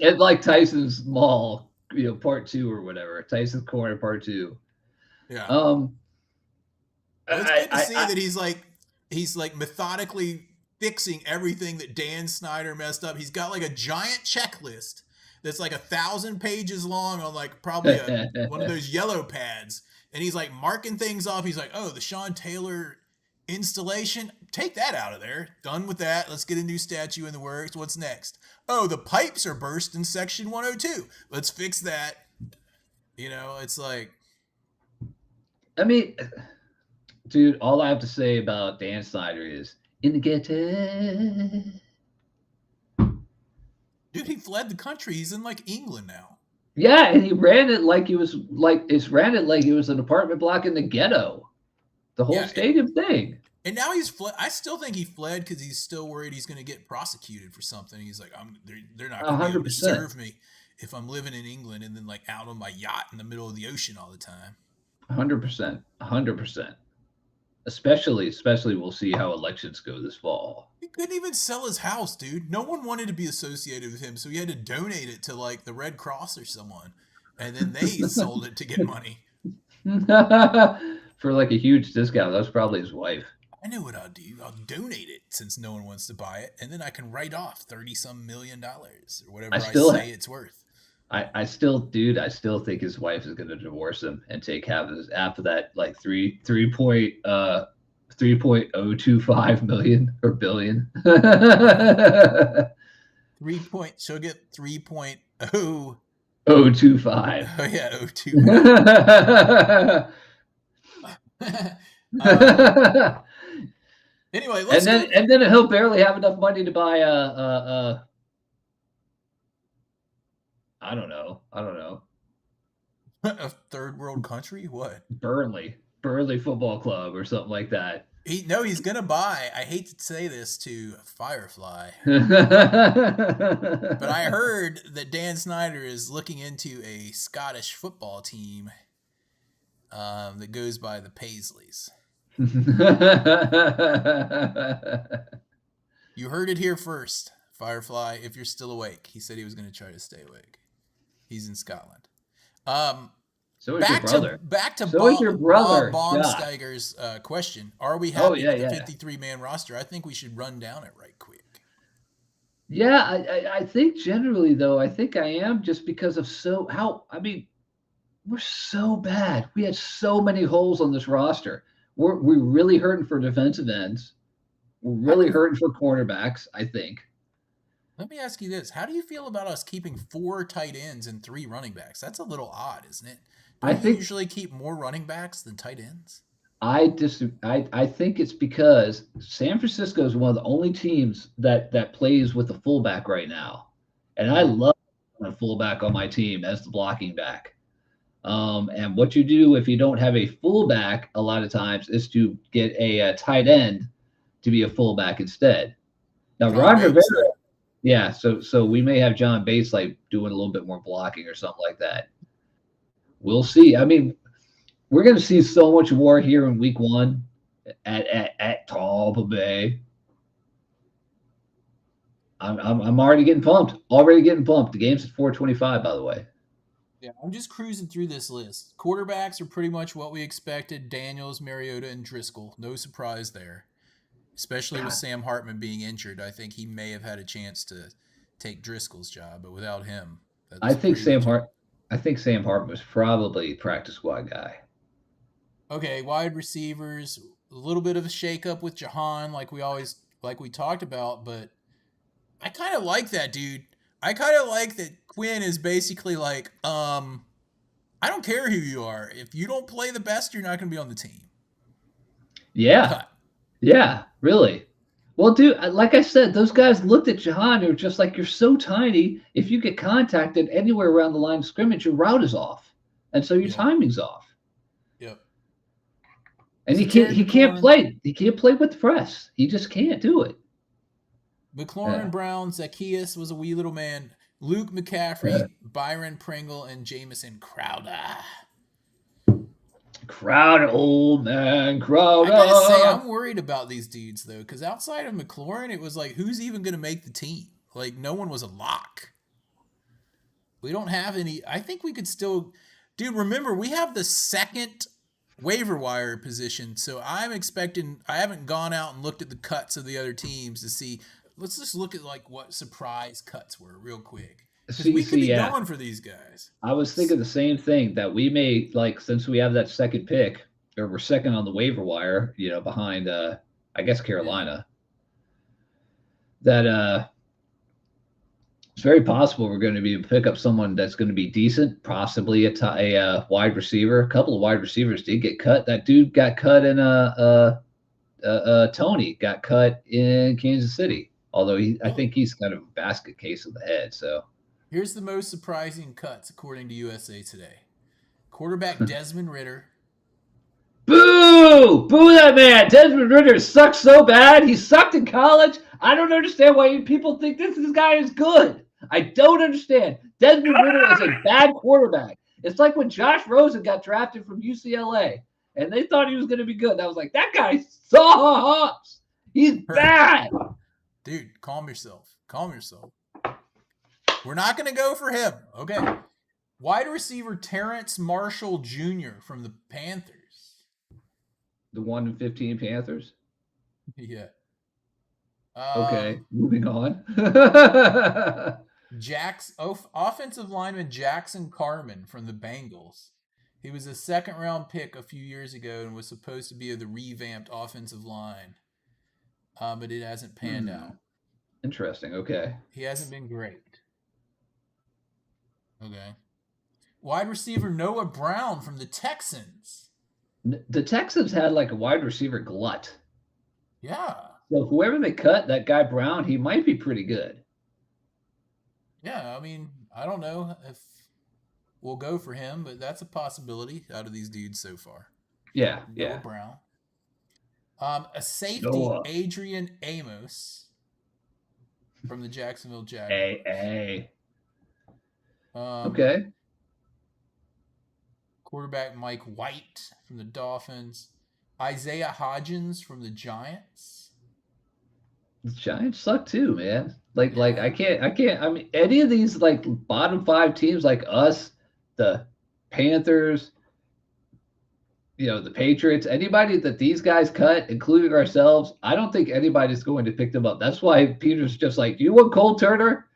at like Tyson's Mall, you know, part 2 or whatever. Tyson's Corner part 2. Yeah. It's good to see that he's like methodically fixing everything that Dan Snyder messed up. He's got like a giant checklist that's like 1,000 pages long on like probably one of those yellow pads. And he's like marking things off. He's like, oh, the Sean Taylor installation, take that out of there. Done with that. Let's get a new statue in the works. What's next? Oh, the pipes are burst in section 102. Let's fix that. You know, it's like, I mean, dude, all I have to say about Dan Snyder is in the ghetto. Dude, he fled the country. He's in like England now. Yeah, and he ran it like it was an apartment block in the ghetto. The whole stadium thing. And now he's fled. I still think he fled because he's still worried he's going to get prosecuted for something. He's like, they're not going to be able to serve me if I'm living in England and then like out on my yacht in the middle of the ocean all the time. 100%. Especially we'll see how elections go this fall. He couldn't even sell his house, dude. No one wanted to be associated with him, so he had to donate it to like the Red Cross or someone. And then they sold it to get money. For like a huge discount. That was probably his wife. I know what I'll do. I'll donate it since no one wants to buy it, and then I can write off $30-some million or whatever I say it's worth. I still think his wife is going to divorce him and take half of that like 3.025 million or billion. She'll get 3.0. 025. Oh yeah, 025. Anyway, and then he'll barely have enough money to buy I don't know. A third world country? What? Burnley Football Club or something like that. He's gonna buy. I hate to say this to Firefly, but I heard that Dan Snyder is looking into a Scottish football team that goes by the Paisleys. You heard it here first, Firefly. If you're still awake, he said he was going to try to stay awake. He's in Scotland. So is your brother. Back to Bob Baumsteiger's question. Are we happy with the 53-man roster? I think we should run down it right quick. Yeah, I think generally, though, I am just because of we're so bad. We had so many holes on this roster. We're really hurting for defensive ends. We're really hurting for cornerbacks, I think. Let me ask you this. How do you feel about us keeping 4 tight ends and 3 running backs? That's a little odd, isn't it? I Don't you think usually keep more running backs than tight ends? I think it's because San Francisco is one of the only teams that plays with a fullback right now, and I love a fullback on my team as the blocking back. And what you do if you don't have a fullback, a lot of times, is to get a tight end to be a fullback instead. Now, John Ron Bates. Rivera, yeah, so we may have John Bates like doing a little bit more blocking or something like that. We'll see. I mean, we're going to see so much war here in week 1 at Tampa Bay. I'm already getting pumped. The game's at 4:25, by the way. Yeah, I'm just cruising through this list. Quarterbacks are pretty much what we expected. Daniels, Mariota, and Driscoll. No surprise there. Especially with Sam Hartman being injured. I think he may have had a chance to take Driscoll's job, but without him, I think Sam Hartman was probably a practice squad guy. Okay, wide receivers, a little bit of a shakeup with Jahan, like we talked about, but I kind of like that, dude. I kind of like that Quinn is basically like, I don't care who you are. If you don't play the best, you're not going to be on the team. Yeah. Cut. Yeah, really. Well, dude, like I said, those guys looked at Jahan and were just like, you're so tiny. If you get contacted anywhere around the line of scrimmage, your route is off. And so your timing's off. Yep. And he can't play. He can't play with the press. He just can't do it. McLaurin Brown, Zacchaeus was a wee little man. Luke McCaffrey, Byron Pringle, and Jamison Crowder. Crowder, old man, Crowder. I gotta say, I'm worried about these dudes, though, because outside of McLaurin, it was like, who's even going to make the team? Like, no one was a lock. We don't have any. I think we could still. Dude, remember, we have the second waiver wire position, so I'm expecting. I haven't gone out and looked at the cuts of the other teams to see. Let's just look at like what surprise cuts were real quick. Because we could be going for these guys. I was thinking the same thing, that we may, like, since we have that second pick, or we're second on the waiver wire, behind, I guess, Carolina, that it's very possible we're going to be pick up someone that's going to be decent, possibly a wide receiver. A couple of wide receivers did get cut. That dude got cut in Tony got cut in Kansas City. Although I think he's kind of a basket case of the head. So here's the most surprising cuts according to USA Today. Quarterback Desmond Ridder. Boo! Boo that man! Desmond Ridder sucks so bad. He sucked in college. I don't understand why people think this guy is good. I don't understand. Desmond Ridder is a bad quarterback. It's like when Josh Rosen got drafted from UCLA, and they thought he was going to be good. And I was like, that guy sucks. He's bad. Dude, calm yourself. Calm yourself. We're not going to go for him. Okay. Wide receiver Terrence Marshall Jr. from the Panthers. The 1-15 Panthers? Yeah. Okay, moving on. Offensive lineman Jackson Carman from the Bengals. He was a second-round pick a few years ago and was supposed to be the revamped offensive line. But it hasn't panned out. Interesting. Okay. He hasn't been great. Okay. Wide receiver Noah Brown from the Texans. The Texans had like a wide receiver glut. Yeah. So whoever they cut, that guy Brown, he might be pretty good. Yeah, I mean, I don't know if we'll go for him, but that's a possibility out of these dudes so far. Yeah. Noah Brown. A safety, Adrian Amos from the Jacksonville Jaguars. Okay. Quarterback Mike White from the Dolphins. Isaiah Hodgins from the Giants. The Giants suck too, man. Like I can't. I mean, any of these like bottom 5 teams, like us, the Panthers, the Patriots, anybody that these guys cut, including ourselves, I don't think anybody's going to pick them up. That's why Peter's just like, you want Cole Turner?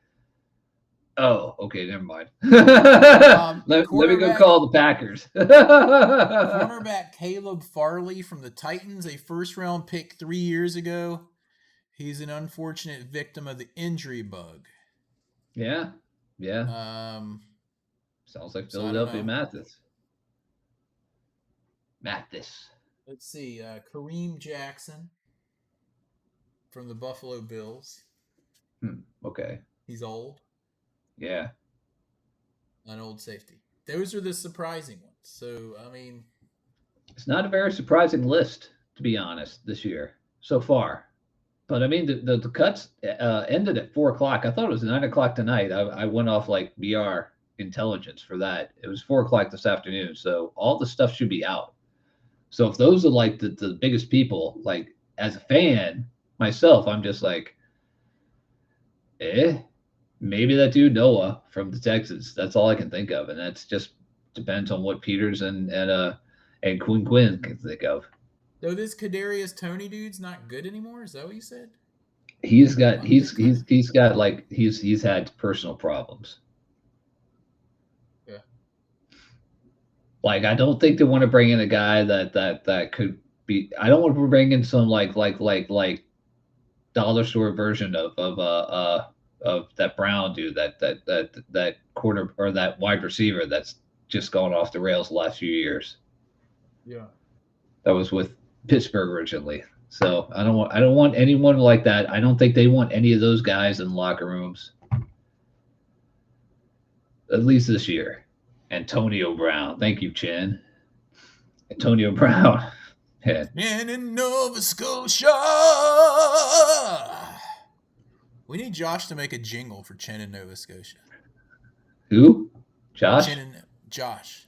Oh, okay, never mind. Let me go call the Packers. Cornerback Caleb Farley from the Titans, a first-round pick 3 years ago. He's an unfortunate victim of the injury bug. Yeah. Yeah. Sounds like so I don't Philadelphia know. Mathis. Let's see. Kareem Jackson from the Buffalo Bills. Okay. He's old. Yeah. An old safety. Those are the surprising ones. So, I mean, It's not a very surprising list, to be honest, this year so far. But I mean, the cuts ended at 4:00. I thought it was 9:00 tonight. I went off like BR intelligence for that. It was 4:00 this afternoon. So all the stuff should be out. So if those are like the biggest people, like as a fan myself, I'm just like, maybe that dude Noah from the Texans. That's all I can think of, and that's just depends on what Peters and Quinn can think of. so this Kadarius Toney dude's not good anymore. Is that what you said? He's got he's had personal problems. Yeah. Like I don't think they want to bring in a guy that could be. I don't want to bring in some like dollar store version of that Brown dude, that quarter or that wide receiver that's just gone off the rails the last few years. Yeah. That was with Pittsburgh originally. So I don't want anyone like that. I don't think they want any of those guys in locker rooms. At least this year. Antonio Brown. Thank you, Chin. Antonio Brown. Yeah. And in Nova Scotia. We need Josh to make a jingle for Chen in Nova Scotia. Who? Josh? Josh.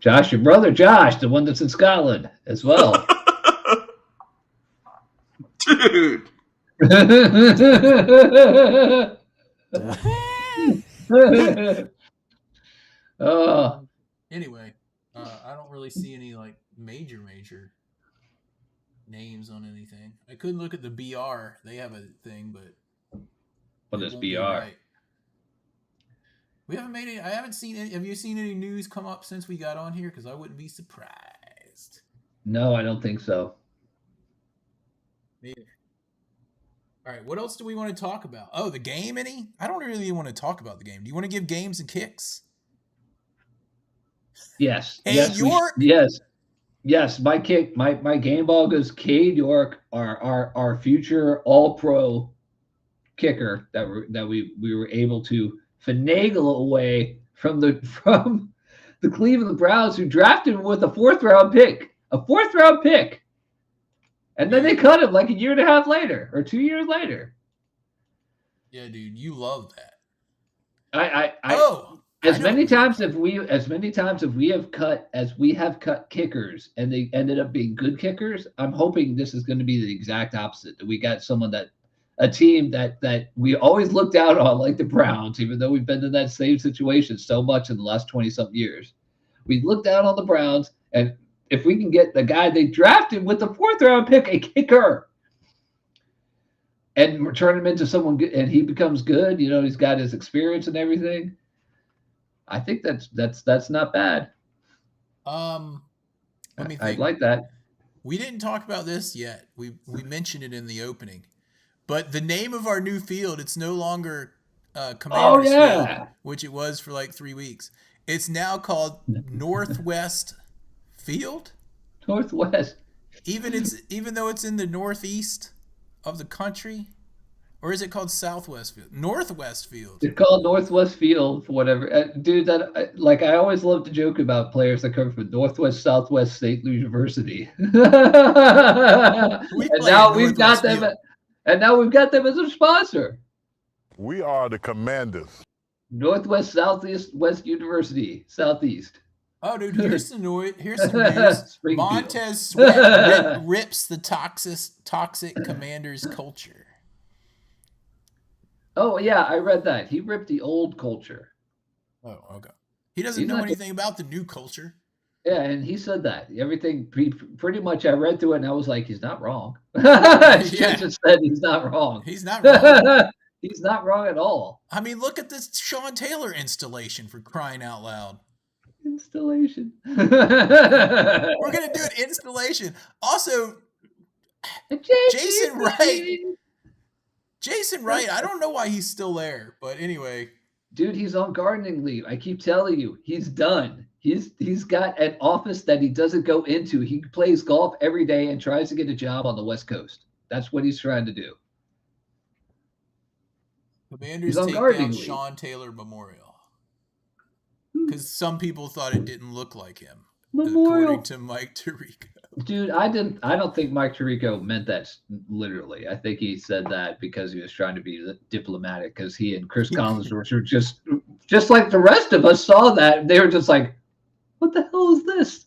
Josh, your brother Josh, the one that's in Scotland as well. Dude. Anyway, I don't really see any like major names on anything. I couldn't look at the BR. They have a thing, but What is won't be BR? right. We haven't made any. I haven't seen any. Have you seen any news come up since we got on here? Because I wouldn't be surprised. No, I don't think so. Neither. All right, what else do we want to talk about? Oh, the game, any? I don't really want to talk about the game. Do you want to give games and kicks? Yes. Hey, yes, York. Yes. My game ball goes Cade York, our future All-Pro kicker that we were able to finagle away from the Cleveland Browns, who drafted him with a 4th-round pick. And then they cut him like a year and a half later or 2 years later. Yeah, dude, you love that. As many times as we have cut kickers and they ended up being good kickers, I'm hoping this is going to be the exact opposite. That we got a team that we always looked out on, like the Browns, even though we've been in that same situation so much in the last 20-something years. We looked out on the Browns, and if we can get the guy they drafted with the 4th-round pick, a kicker, and turn him into someone good, and he becomes good, he's got his experience and everything, I think that's not bad. Let me think. I'd like that. We didn't talk about this yet. We mentioned it in the opening. But the name of our new field, it's no longer Commanders Field, which it was for like 3 weeks. It's now called Northwest Field. Northwest. Even though it's in the northeast of the country, or is it called Southwest Field? Northwest Field. It's called Northwest Field for whatever. Dude, I always love to joke about players that come from Northwest Southwest State University. And now we've got them as a sponsor. We are the Commanders. Northwest Southeast West University, Southeast. Oh, dude, here's some news. Montez Sweat rips the toxic Commanders culture. Oh, yeah, I read that. He ripped the old culture. Oh, okay. He doesn't know anything about the new culture. Yeah, and he said that. Everything, pretty much, I read through it, and I was like, he's not wrong. Just said he's not wrong. He's not wrong. He's not wrong at all. I mean, look at this Sean Taylor installation, for crying out loud. Installation. We're going to do an installation. Also, Jason Wright. Jason Wright, I don't know why he's still there, but anyway. Dude, he's on gardening leave. I keep telling you, he's done. He's got an office that he doesn't go into. He plays golf every day and tries to get a job on the West Coast. That's what he's trying to do. Commanders on take gardening down leave. Sean Taylor Memorial. Because some people thought it didn't look like him. Memorial. According to Mike Tirico. Dude, I don't think Mike Tirico meant that literally. I think he said that because he was trying to be diplomatic, because he and Chris Collinsworth were just like the rest of us saw that. They were just like, what the hell is this?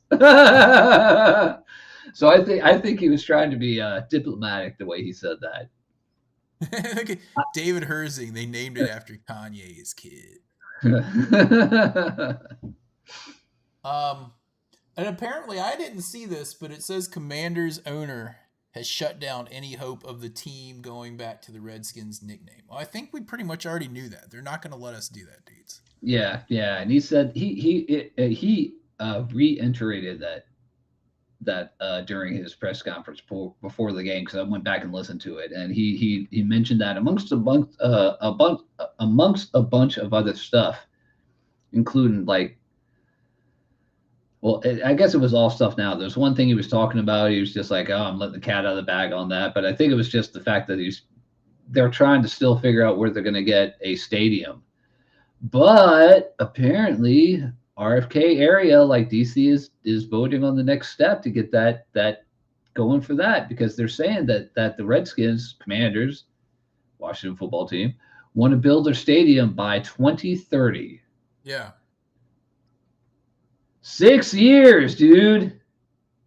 So I think he was trying to be diplomatic the way he said that. David Herzing, they named it after Kanye's kid. And apparently, I didn't see this, but it says Commanders owner has shut down any hope of the team going back to the Redskins nickname. Well, I think we pretty much already knew that. They're not going to let us do that, dudes. Yeah, and he said he reiterated that during his press conference before the game, because I went back and listened to it, and he mentioned that amongst a bunch of other stuff, including like. Well, I guess it was all stuff now. There's one thing he was talking about. He was just like, oh, I'm letting the cat out of the bag on that. But I think it was just the fact that they're trying to still figure out where they're going to get a stadium. But apparently RFK area, like DC is voting on the next step to get that going for that, because they're saying that the Redskins, Commanders, Washington football team, want to build their stadium by 2030. Yeah. 6 years, dude.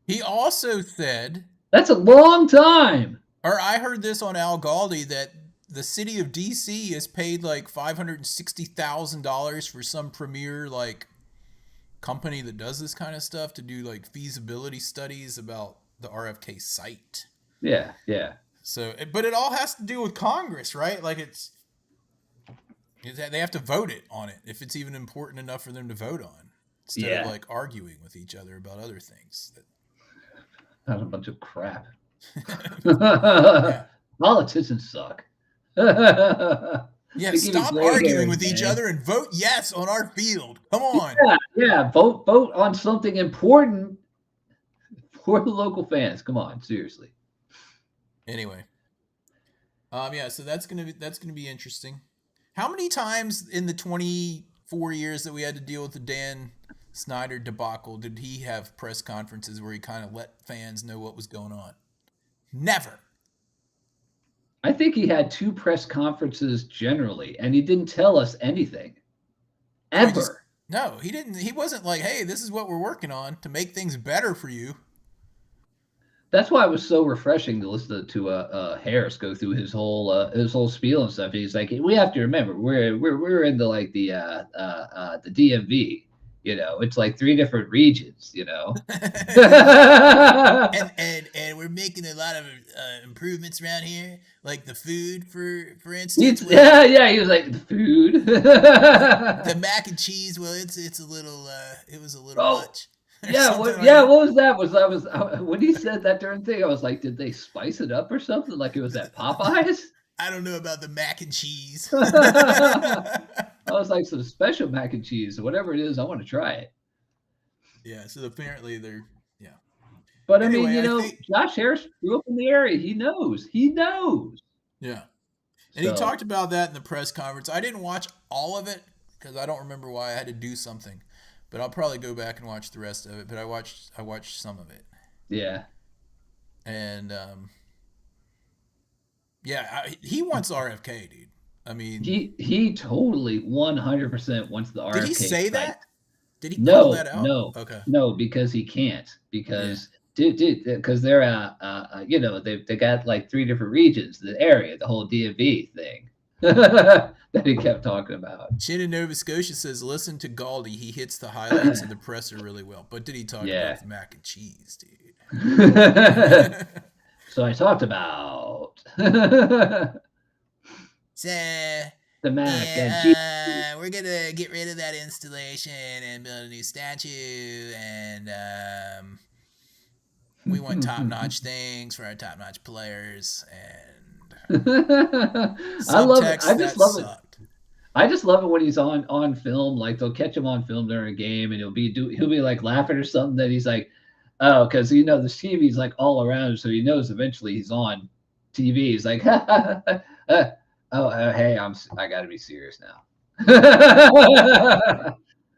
He also said, that's a long time. Or I heard this on Al Galdi, that the city of DC has paid like $560,000 for some premier like company that does this kind of stuff to do like feasibility studies about the RFK site. Yeah. So, but it all has to do with Congress, right? Like they have to vote on it if it's even important enough for them to vote on. Instead of like arguing with each other about other things. Not a bunch of crap. Yeah. Politicians suck. Yeah, stop arguing with each other and vote yes on our field. Come on. Yeah. Vote on something important for the local fans. Come on, seriously. Anyway. So that's gonna be interesting. How many times in the 24 years that we had to deal with the Dan Snyder debacle did he have press conferences where he kind of let fans know what was going on? Never. I think he had 2 press conferences generally, and he didn't tell us anything. Ever. No, he didn't. He wasn't like, hey, this is what we're working on to make things better for you. That's why it was so refreshing to listen to Harris go through his whole spiel and stuff. He's like, we have to remember we're in the like the DMV. You know, it's like 3 different regions. You know, and we're making a lot of improvements around here, like the food, for instance. Yeah. He was like, the food, the mac and cheese. Well, it's a little. It was a little much. Yeah, what was that? Was when he said that during thing, I was like, did they spice it up or something? Like it was at Popeyes? I don't know about the mac and cheese. I was like, some special mac and cheese, whatever it is, I want to try it. Yeah, so apparently they're But anyway, I mean, Josh Harris grew up in the area. He knows. Yeah. And he talked about that in the press conference. I didn't watch all of it because I don't remember why. I had to do something. But I'll probably go back and watch the rest of it. But I watched some of it. Yeah. And he wants RFK, dude. I mean, he totally 100% wants the RFK. Did he say site. that? Did he call that out? No. Okay. No, because he can't. Because because they're they got like 3 different regions, the area, the whole DMV thing. That he kept talking about. Chin in Nova Scotia says, listen to Galdi. He hits the highlights of the presser really well. But did he talk about the mac and cheese, dude? So I talked about the mac and cheese. We're going to get rid of that installation and build a new statue. And we want top-notch things for our top-notch players. And I love it. Subtext I that just love it. sucked. I just love it when he's on film. Like they'll catch him on film during a game, and he'll be like laughing or something. That he's like, oh, because the TV's like all around him, so he knows eventually he's on TV. He's like, hey, I got to be serious now.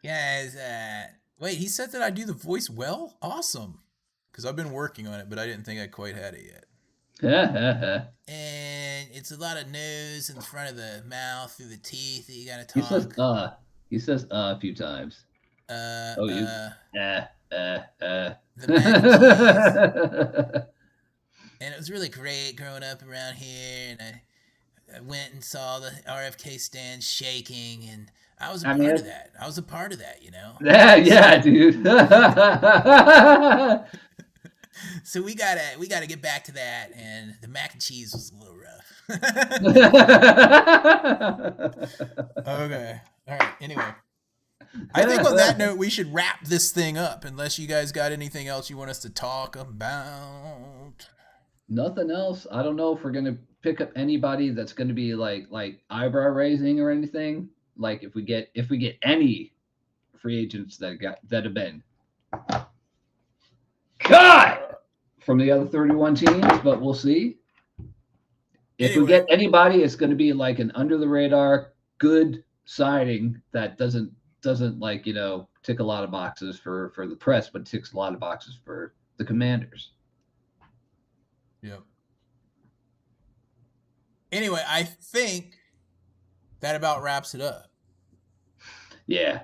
Guys, wait, he said that I do the voice well? Awesome. Because I've been working on it, but I didn't think I quite had it yet. And it's a lot of nose in the front of the mouth, through the teeth that you gotta talk. He says a few times. The mac and cheese. And it was really great growing up around here, and I went and saw the RFK stand shaking, and I was a part of that. I was a part of that, Yeah, dude. So we gotta get back to that, and the mac and cheese was a little rough. Okay. All right. Anyway, I think on that note, we should wrap this thing up, unless you guys got anything else you want us to talk about. Nothing else. I don't know if we're gonna pick up anybody that's gonna be like eyebrow raising or anything. Like if we get any free agents that have been cut from the other 31 teams, but we'll see. If we get anybody, it's going to be like an under the radar good signing that doesn't like tick a lot of boxes for the press, but ticks a lot of boxes for the Commanders. Yep. Anyway, I think that about wraps it up. Yeah.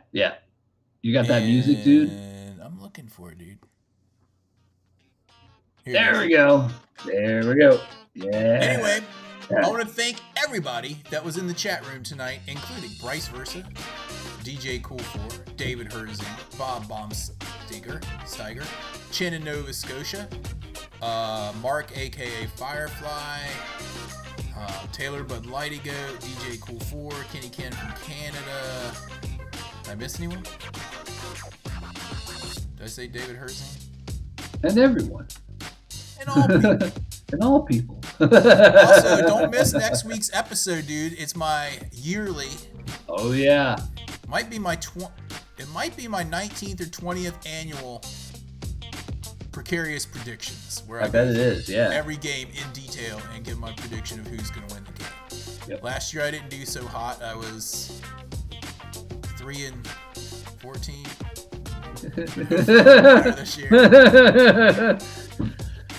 You got that music, dude? I'm looking for it, dude. There we go. Yeah. Anyway, I want to thank everybody that was in the chat room tonight, including Bryce Versa, DJ Cool4, David Herzing, Bob Baumsteiger, Chin in Nova Scotia, Mark aka Firefly, Taylor Bud Lighty Goat, DJ Cool4, Kenny Ken from Canada. Did I miss anyone? Did I say David Herzing? And everyone. And all people. Also, don't miss next week's episode, dude. It's my yearly. Oh yeah. It might be my 19th or 20th annual Precarious Predictions, where I bet it is. Yeah. Every game in detail and give my prediction of who's going to win the game. Yep. Last year I didn't do so hot. I was 3-14. This year.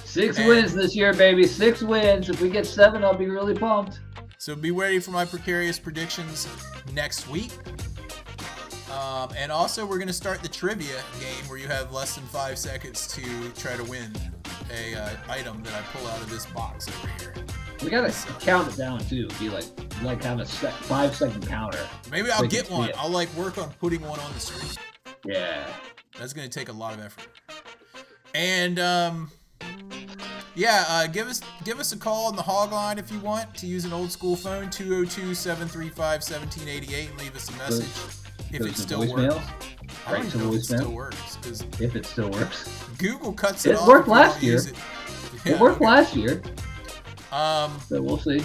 6 wins this year, baby. 6 wins. If we get 7, I'll be really pumped. So be ready for my Precarious Predictions next week. And also, we're going to start the trivia game where you have less than 5 seconds to try to win a item that I pull out of this box over here. We got to count it down, too. Be like have a 5-second counter. Maybe I'll get one. I'll work on putting one on the screen. Yeah. That's going to take a lot of effort. And, give us a call on the hog line if you want to use an old school phone, 202-735-1788, and leave us a message if it still works. I don't even know if it still works. If it still works. Google cuts it off. It worked last year. It worked last year. So we'll see.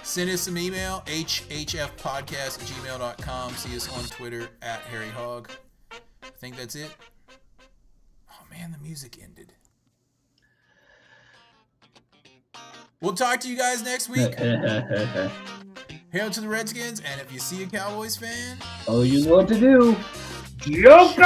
Send us some email, hhfpodcast@gmail.com. See us on Twitter @HarryHog. I think that's it. Oh man, the music ended. We'll talk to you guys next week. Hail to the Redskins, and if you see a Cowboys fan, oh, you know what to do. Joker!